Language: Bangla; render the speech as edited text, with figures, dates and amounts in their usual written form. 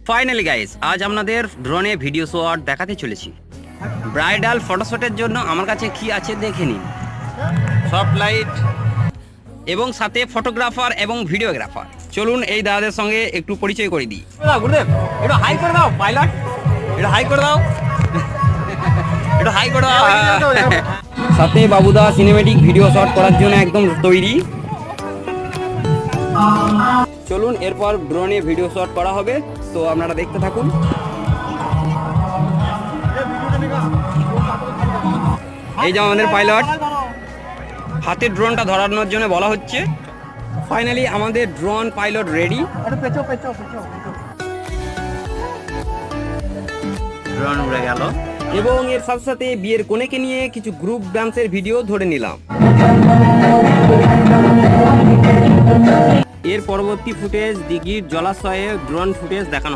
ফাইনালি গাইস, আজ আপনাদের ড্রোনে ভিডিও শট দেখাতে চলেছি। ব্রাইডাল ফটোশুটের জন্য আমার কাছে কি আছে দেখে নিন। সফট লাইট এবং সাথে ফটোগ্রাফার এবং ভিডিওগ্রাফার। চলুন এই দাদাদের সঙ্গে একটু পরিচয় করে দিই। গুরুদেব, একটু হাই করে দাও পাইলট, একটু হাই করে দাও, একটু হাই করে দাও। সাথে বাবুদা সিনেমেটিক ভিডিও শট করার জন্য একদম তৈরি। চলুন এরপর ড্রোনে ভিডিও শট করা হবে, তো আপনারা দেখতে থাকুন। এই যে আমাদের পাইলট হাতে ড্রোনটা ধরানোর জন্য বলা হচ্ছে। ফাইনালি আমাদের ড্রোন পাইলট রেডি। ড্রোন উড়ে গেল এবং এর সাথে সাথে বিয়ের কোণেকে নিয়ে কিছু গ্রুপ ডান্সের ভিডিও ধরে নিলাম। এর পরবর্তী ফুটেজ দিঘির জলাশয়ে ড্রোন ফুটেজ দেখানো